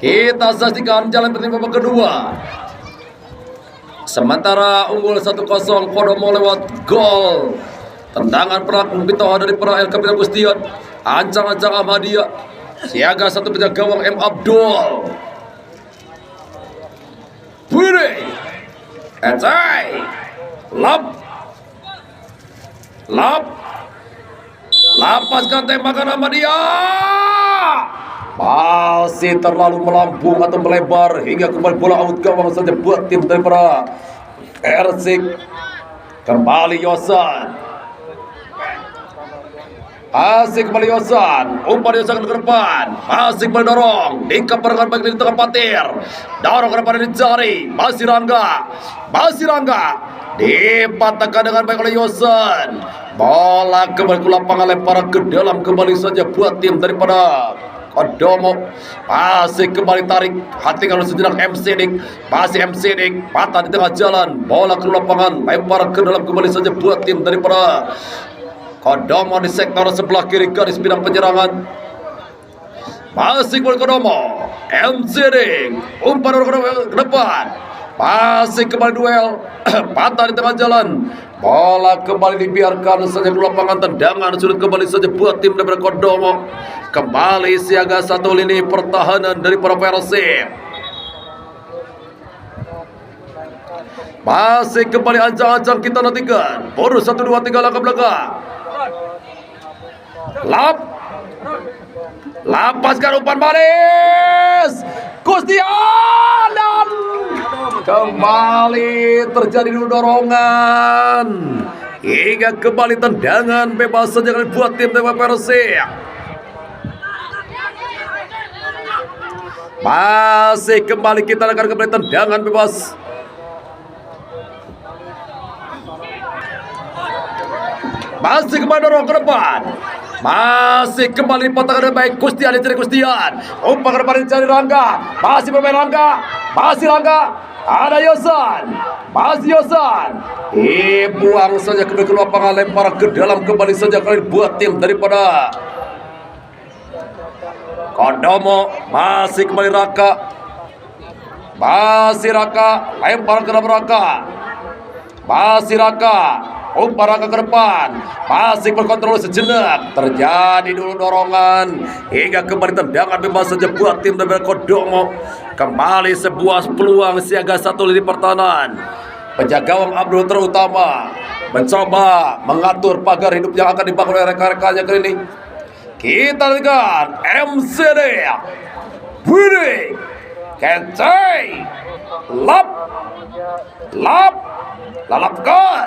Kita saksikan jalan pertandingan babak kedua. Sementara unggul 1-0 Kodomo lewat gol. Tendangan pelakon Bitoha dari para El Kapitan Gustian. Ancang-ancang Ahmadiyah. Siaga satu penjaga gawang M. Abdul. Wiri. Ecai. Lap. Lapaskan tembakan Ahmadiyah. Masih terlalu melambung atau melebar hingga kembali bola out gawang saja buat tim daripada Persik. Kembali Yosan. Asik kembali Yosan. Umpan Yosan ke depan. Asik kembali dorong. Dikabarkan baik di tengah patir. Dorong ke depan dicari. Masih Rangga. Dipatahkan dengan baik oleh Yosan. Bola kembali ke lapangan, lempar ke dalam kembali saja buat tim daripada Kodomo. Masih kembali tarik, hati kalau sejenak MC Dik. Masih MC Dik, patah di tengah jalan. Bola ke lapangan, lempar ke dalam kembali saja buat tim daripada Kodomo di sektor sebelah kiri garis bidang penyerangan. Masih kembali Kodomo. MC Dik, umpan ke depan. Masih kembali duel. Patah di tengah jalan. Bola kembali dibiarkan saja ke lapangan, tendangan sudah kembali saja buat tim daripada Kodomo. Kembali siaga satu lini pertahanan dari para Persib. Masih kembali ancang-ancang kita nantikan. Boru 1, 2, 3 langkah belakang. Lapaskan umpan manis. Gustian dan kembali terjadi dulu dorongan hingga kembali tendangan bebas saja buat tim Dewa Persik. Masih kembali kita akan kembali tendangan bebas. Masih kembali dorong ke depan. Masih kembali patahkan dengan baik Gustian, dicari Gustian. Umpan ke depan dicari Rangga. Masih bermain Rangga. Ada Yosan. Masih Yosan. Dibuang saja ke lapangan, lempar ke dalam kembali saja kali buat tim daripada Kodomo. Masih kembali Raka. Lempar ke dalam Raka. Umpan Raka ke depan. Masih berkontrol sejenak. Terjadi dulu dorongan hingga kembali tendangan bebas saja buat tim dari Kodomo. Kembali sebuah peluang siaga satu lini pertahanan. Penjaga gawang Abdul terutama mencoba mengatur pagar hidup yang akan dibangun oleh rekan-rekannya kali ini. Kita lihat MCD Wiri Kencai lalapkan,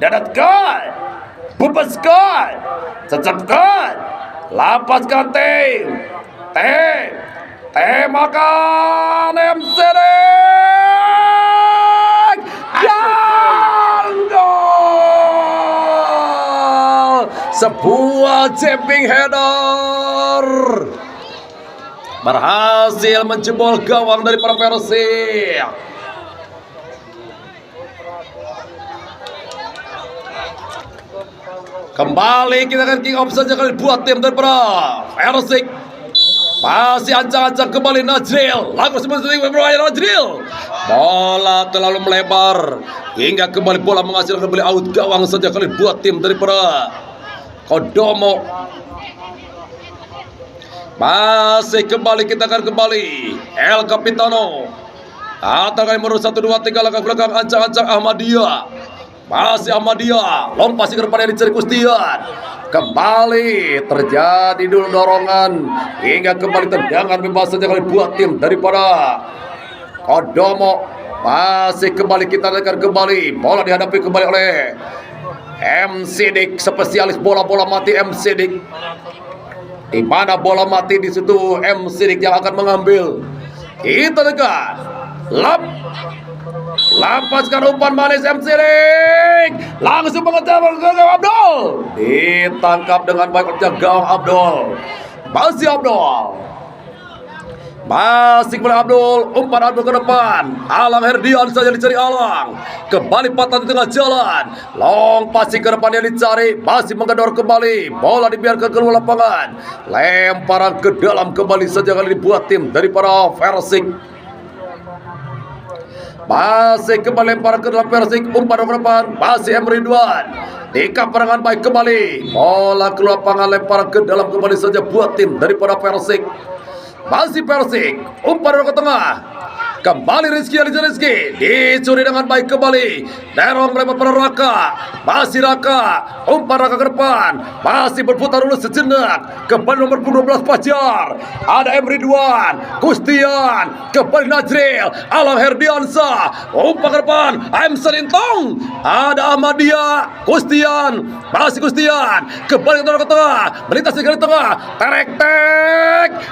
dadatkan, bebaskan, cecapkan, lapaskan temakan MCD dan gol. Sebuah jumping header berhasil menjebol gawang dari para Persik. Kembali kita akan kick off saja kali buat tim daripada Persik. Masih ancang-ancang kembali Najril. Lagu seperti bermain Najril. Bola terlalu melebar hingga kembali bola menghasilkan kembali out gawang saja kali buat tim daripada Kodomo. Masih kembali kita akan kembali El Capitano. Atau kali menurut 1, 2, 3 langkah belakang ancang-ancang Ahmadiyah. Masih Ahmadiyah, lompat ke depan yang dicari Gustian. Kembali terjadi dulu dorongan hingga kembali tendangan bebas saja kali buat tim daripada Kodomo. Masih kembali kita akan kembali. Bola dihadapi kembali oleh MC Dik, spesialis bola-bola mati MC Dik. Di mana bola mati di situ MC Dik yang akan mengambil. Kita dekat. Lapaskan umpan manis MC Dik. Langsung mengejar Abdul. Ditangkap dengan baik oleh gawang Abdul. Masih Abdul. Masih kembali Abdul, umpan Abdul ke depan. Alang Herdian saja dicari Alang. Kembali patah di tengah jalan. Long passing ke depan yang dicari. Masih menggedor kembali. Bola dibiarkan keluar lapangan. Lemparan ke dalam kembali saja kali dibuat tim daripada Persik. Masih kembali lemparan ke dalam Persik. Umpan ke depan. Masih Emre Ridwan. Dikap perangan baik kembali. Bola keluar lapangan, lemparan ke dalam kembali saja buat tim daripada Persik. Masih Persik, umpan ke tengah. Kembali Rizky dicuri dengan baik kembali. Derong melempar pada Raka. Masih Raka, umpan Raka ke depan. Masih berputar dulu sejenak. Kembali nomor 12 Fajar. Ada Emre Ridwan, Kustian, kembali Najril, Alang Herdiansah, umpan ke depan. M Selintong, ada Ahmadiyah, Kustian, masih Kustian, kembali ke tengah, melintasi ke tengah, terek,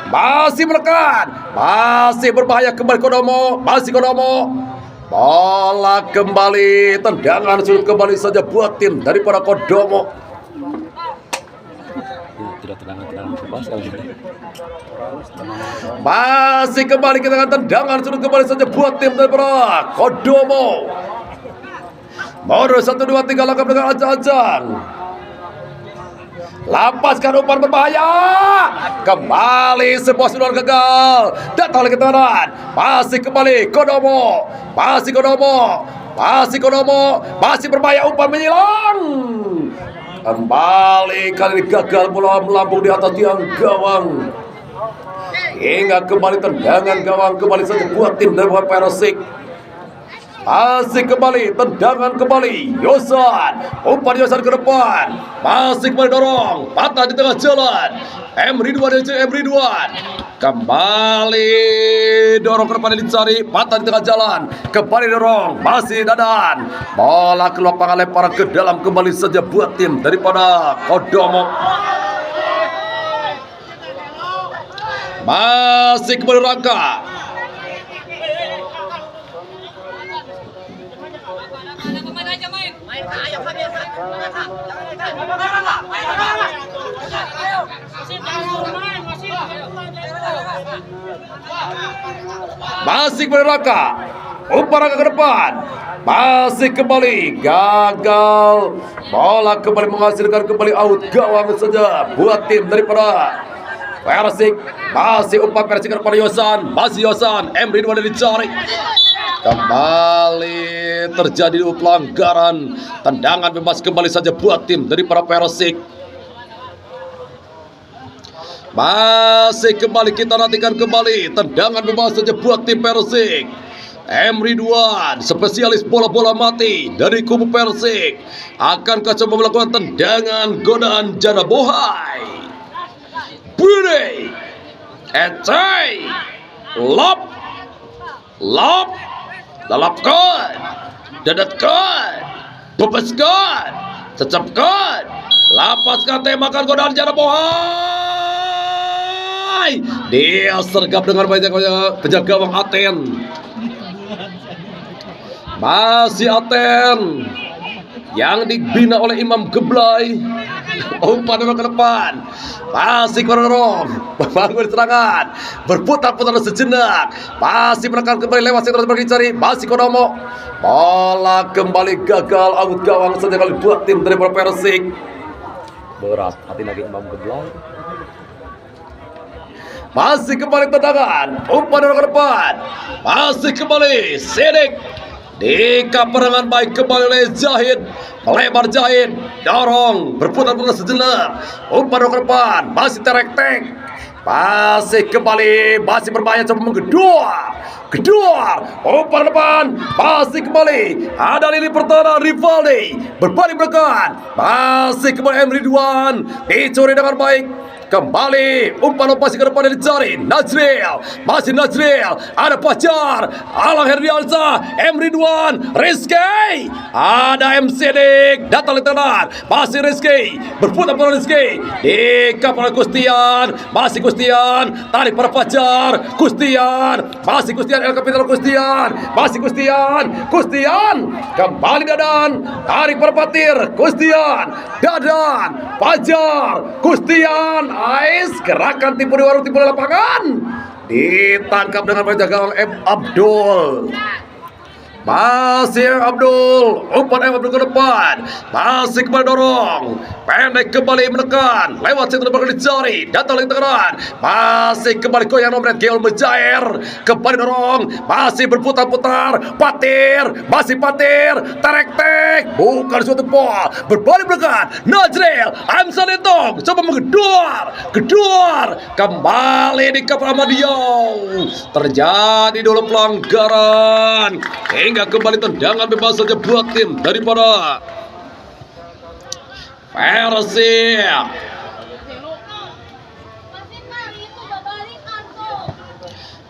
masih menekan, masih berbahaya kembali Kodomo, masih Kodomo. Bola kembali, tendangan sudut kembali saja buat tim daripada Kodomo. Tidak tendangan bebas kali ini. Masih kembali kita akan tendangan sudut kembali saja buat tim daripada Kodomo. Mundur 1, 2, 3 langkah dengan ancang-ancang. Lapaskan umpan berbahaya. Kembali sebuah sundulan gagal. Datang lagi teman. Masih kembali Kodomo. Masih Kodomo. Masih Kodomo. Masih berbahaya, umpan menyilang. Kembali kali ini gagal, bola melambung di atas tiang gawang. Hingga kembali tendangan gawang kembali saja buat tim dari Persik. Masih kembali, tendangan kembali, Yosan, umpan Yosan ke depan, masih kembali dorong, patah di tengah jalan, Emre Ridwan, kembali dorong ke depan dicari, patah di tengah jalan, kembali dorong, masih Dadan, bola ke lapangan lemparan ke dalam kembali saja buat tim daripada Kodomo. Masih kembali Raka. Masih kembali Raka. Umpan Raka ke depan. Masih kembali gagal. Bola kembali menghasilkan kembali out gawang saja buat tim daripada Persik. Masih umpan Persik ke depan Yosan. Masih Yosan. Emre Ridwan dicari. Kembali terjadi pelanggaran. Tendangan bebas kembali saja buat tim daripada Persik. Masih kembali kita nantikan kembali tendangan bebas saja buat tim Persik. Emre Ridwan, spesialis bola-bola mati dari kubu Persik, akankah coba melakukan tendangan godaan Jana Bohai. Bude, Ecai, lop, lalapkan, dadatkan, bebaskan, cecapkan, lapaskan, tembakkan godaan Jana Bohai. Dia sergap dengan banyak penjaga gawang Aten. Masih Aten yang dibina oleh Imam Geblay. Umpan ke depan. Masih Kororong membangun serangan, berputar-putar sejenak, masih menekan kembali lewat yang terus dicari. Masih Kodomo. Bola kembali gagal, out gawang saja kali buat tim dari Persik. Berat hati lagi Imam Geblay. Masih kembali tendangan, umpan ke depan. Masih kembali Sidik. Dikap perangan baik kembali oleh Zahid. Melebar Zahid, dorong, berputar-putar sejenak, umpan ke depan. Masih terek-tek. Masih kembali, masih berbahaya, coba gedor, umpan depan, masih kembali, ada lini pertahanan Rivaldi, berbalik belakang, masih kembali Emre Ridwan, dicuri dengan baik. Kembali umpan operasi ke depan dicari Najril, masih Najril, ada Fajar, Alang Herdiansah, Emre Ridwan, Rizky, ada M Sidik, datang di tengah, masih Rizky, berputar-putar Rizky, dikap oleh Kustian, masih Kustian, tarik pada Fajar, Kustian, masih Kustian, El Capital Kustian, masih Kustian, kembali Dadan, tarik pada Patir, Kustian, Dadan, Fajar, Kustian, Nice, gerakan tipu di warung, tipu di lapangan. Ditangkap dengan penjagaan M. Abdul. Masih Abdul, umpan Abdul ke depan, masih kembali dorong, pendek kembali menekan, lewat situ kembali dicari, datang lagi tekanan, masih kembali goyang nomor Geol Mejair, kembali dorong, masih berputar-putar, patir, masih patir, terek-tek, bukan suatu bola, berbalik menekan, Najril, Amsal Lintong, coba gedor, kembali di kapal Ahmadiyah, terjadi dulu pelanggaran. Hingga kembali tendangan bebas saja buat tim daripada Persib.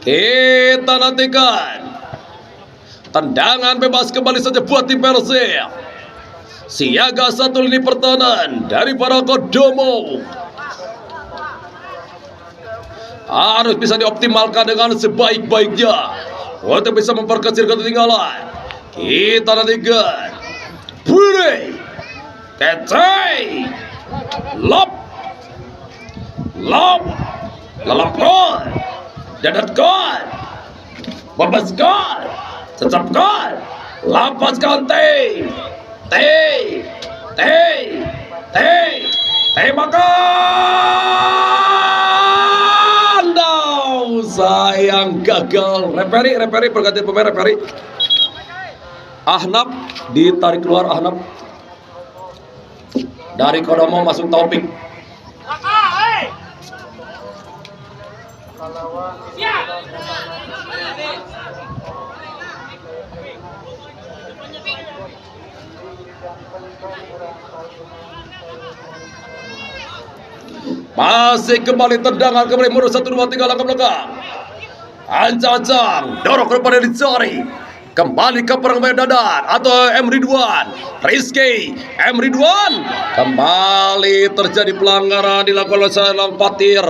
Kita nantikan tendangan bebas kembali saja buat tim Persib. Siaga satu lini pertahanan daripada Kodomo harus bisa dioptimalkan dengan sebaik-baiknya untuk bisa memperkecil ketinggalan. Kita nantikan Budi Kecai Lop Lelapkan Dadatkan Bebaskan Cecapkan Lapaskan makan. Sayang gagal. Referi pergantian pemain referi. Ahnaf ditarik keluar. Ahnaf dari Kodomo masuk Taufik. Masih kembali tendangan kembali mundur 1 2 3 langkah belakang. Ancang-ancang dorong ke depan dicari. Kembali ke perang dadan atau M Ridwan. Rizky M Ridwan. Kembali terjadi pelanggaran dilakukan oleh Salang Patir.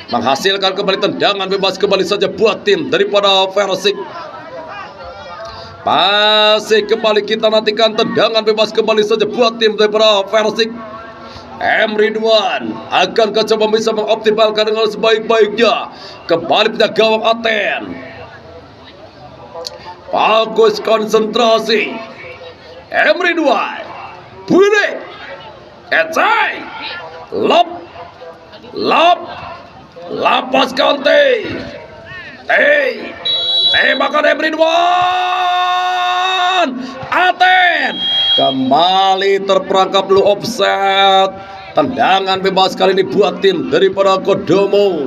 Menghasilkan kembali tendangan bebas kembali saja buat tim daripada Persib. Masih kembali kita nantikan tendangan bebas kembali saja buat tim daripada Persib. M. Ridwan akan coba bisa mengoptimalkan dengan sebaik-baiknya. Kembali punya gawang Aten. Bagus konsentrasi. M. Ridwan. Budi Kecai Lop Lapas Kante tembakan M. Ridwan. Aten kembali terperangkap dulu offset. Tendangan bebas kali ini buat tim daripada Kodomo.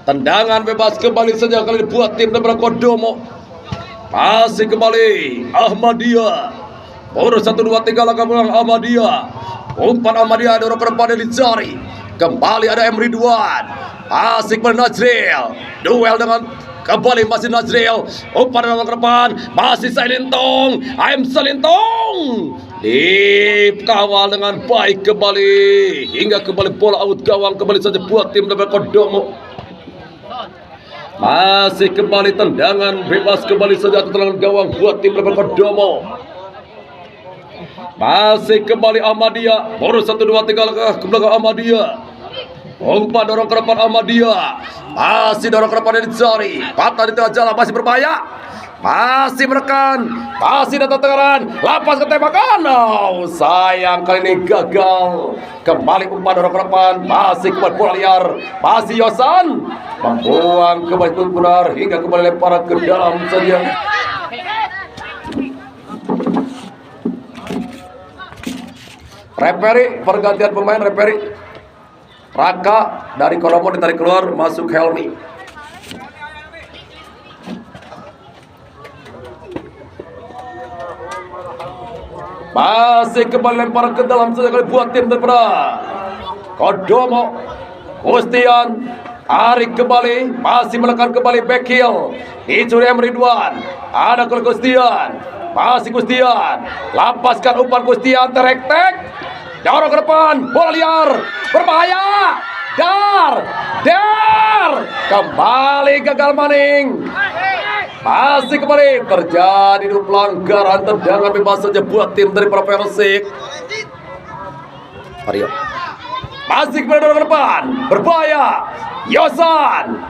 Tendangan bebas kembali saja kali ini buat tim daripada Kodomo. Masih kembali Ahmadiyah. Mundur 1 2 3 langkah belakang Ahmadiyah. Umpan Ahmadiyah dorong ke depan dicari. Kembali ada M. Ridwan. Masih kembali Najril. Duel dengan kembali masih Najril. Umpan dorong ke depan. Masih Salintong. Salintong. Dikawal dengan baik kembali. Hingga kembali bola out gawang kembali saja buat tim daripada Kodomo. Masih kembali tendangan bebas kembali saja tendangan gawang buat tim daripada Kodomo. Masih kembali Ahmadiyah. Baru 1 2 3 langkah ke belakang Ahmadiyah. Umpan dorong ke depan Ahmadiyah. Masih dorong ke depan dicari. Patah di tengah jalan masih berbahaya. Masih menekan. Masih datang tekanan. Lapas ke tembakan. Oh, sayang kali ini gagal. Kembali umpan dorong ke depan. Masih kembali bola liar. Masih Yosan membuang kembali benar hingga kembali lempar ke dalam saja. Referi pergantian pemain referi. Raka dari Kodomo ditarik keluar, masuk Helmi. Masih kembali lempar ke dalam saja kali buat tim daripada Kodomo. Gustian tarik kembali, masih menekan kembali back heel. Dicuri M. Ridwan. Ada ke Gustian. Masih Gustian. Lapaskan umpan Gustian, terek-tek. Dorong ke depan, bola liar, berbahaya. Dar, kembali gagal maning. Masih kembali terjadi dua pelanggaran tendangan bebas saja buat tim dari Persik. Mario masih kembali dorong ke depan, berbahaya. Yosan,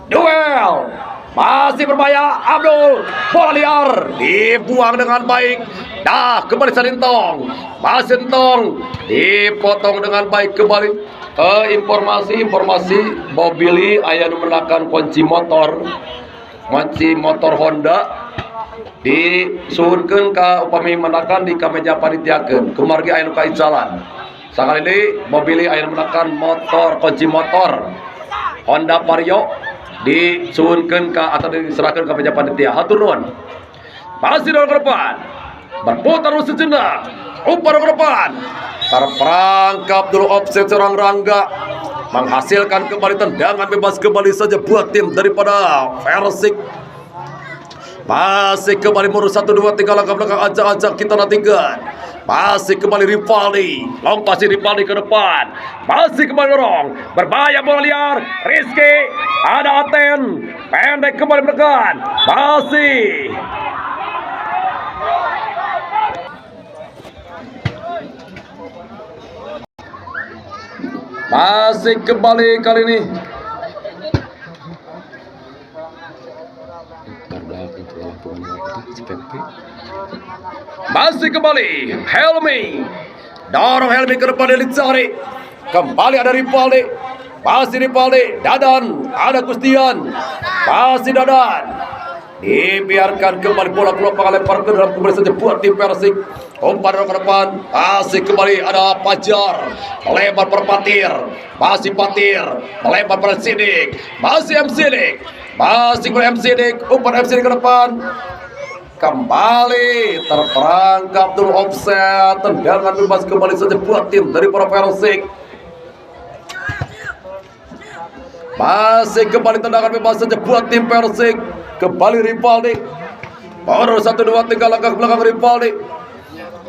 duel, masih berbahaya. Abdul, bola liar dibuang dengan baik. Dah kembali Salintong, masih Sintong dipotong dengan baik kembali. Informasi Mobili aya nu menakan kunci motor Honda disuhunkeun ka upami menakan di kameja panitiakeun kumargi aya nu kaicalan sakali deui Mobili aya nu menakan kunci motor Honda Vario disuhunkeun ka atau diserahkeun ka meja panitia. Hatur nuhun. Masih dorong ke depan, berputar sejenak, umpan ke depan, terperangkap dulu offset seorang Rangga, menghasilkan kembali tendangan bebas kembali saja buat tim daripada Persik. Masih kembali mundur 1-2 tinggal langkah belakang acak-acak kita nantikan. Masih kembali Rivaldi, lompasi Rivaldi ke depan, masih kembali dorong, berbahaya bola liar. Rizky, ada Aten, pendek kembali menekan, masih kembali kali ini. Masih kembali Helmi, dorong Helmi ke depan dari Litsari. Kembali ada Rivaldi, masih Rivaldi. Dadan, ada Gustian, masih Dadan. Dibiarkan kembali bola keluar lempar ke dalam kembali saja buat tim Persik. Umpan ke depan, masih kembali ada Fajar, melebar per Patir, masih Patir, melebar per Sidik, masih M Sidik, masih M Sidik. Umpan M Sidik ke depan, kembali terperangkap dulu offset, tendangan bebas kembali saja buat tim dari Persik. Masih kembali tendangan bebas saja buat tim Persik. Kembali Rivaldi, baru 1-2 tinggal langkah belakang Rivaldi,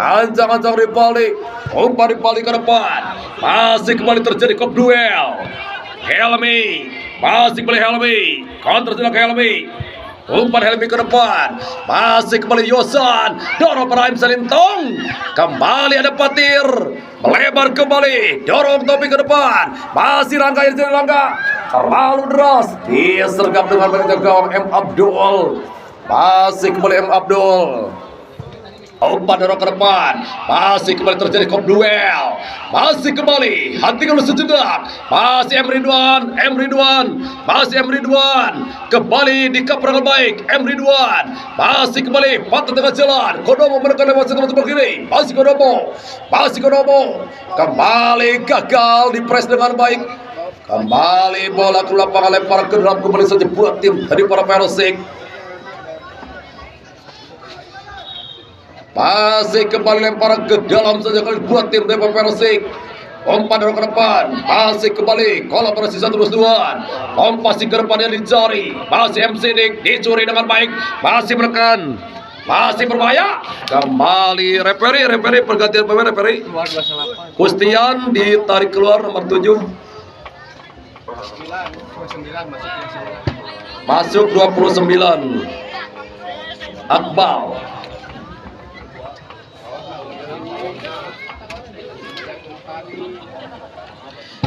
ancang-ancang Rivaldi, umpan Rivaldi ke depan, masih kembali terjadi kop duel. Helmi, masih kembali Helmi, counter ke Helmi, umpan Helmi ke depan, masih kembali Yosan, dorong Prime Salintong, kembali ada Patir, melebar kembali, dorong Topi ke depan, masih Rangga terlalu deras, disergap dengan baik gawang M Abdul, masih kembali M Abdul. Umpan dorong ke depan, masih kembali terjadi kop duel, masih kembali hentikan sejenak, masih M Ridwan, masih M Ridwan, kembali di kapal baik M Ridwan, masih kembali patah tengah jalan, Kodomo menekan lewat sebelah kiri, masih Kodomo, kembali gagal di press dengan baik, kembali bola ke lapangan lempar ke dalam kembali saja buat tim dari para Persik. Masih kembali lempar ke dalam saja kali buat tim dari Persik. Umpan dorong ke depan, masih kembali kolaborasi 1-2, lompasi ke depan yang dicari, masih M Sidik dicuri dengan baik, masih menekan, masih berbahaya. Kembali referee pergantian pemain referee. Gustian ditarik keluar nomor 7. Masuk 29 Akbal.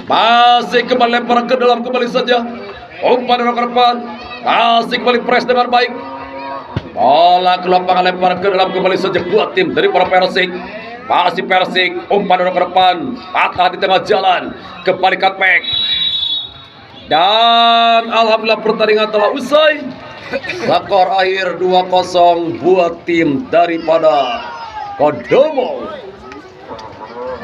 Masih kembali lempar ke dalam kembali saja, umpan ke depan, masih kembali press dengan baik, bola ke lapangan lempar ke dalam kembali saja buat tim dari para Persik. Masih Persik, umpan ke depan, patah di tengah jalan, kembali cutback, dan alhamdulillah pertandingan telah usai. Skor akhir 2-0 buat tim daripada Kodomo.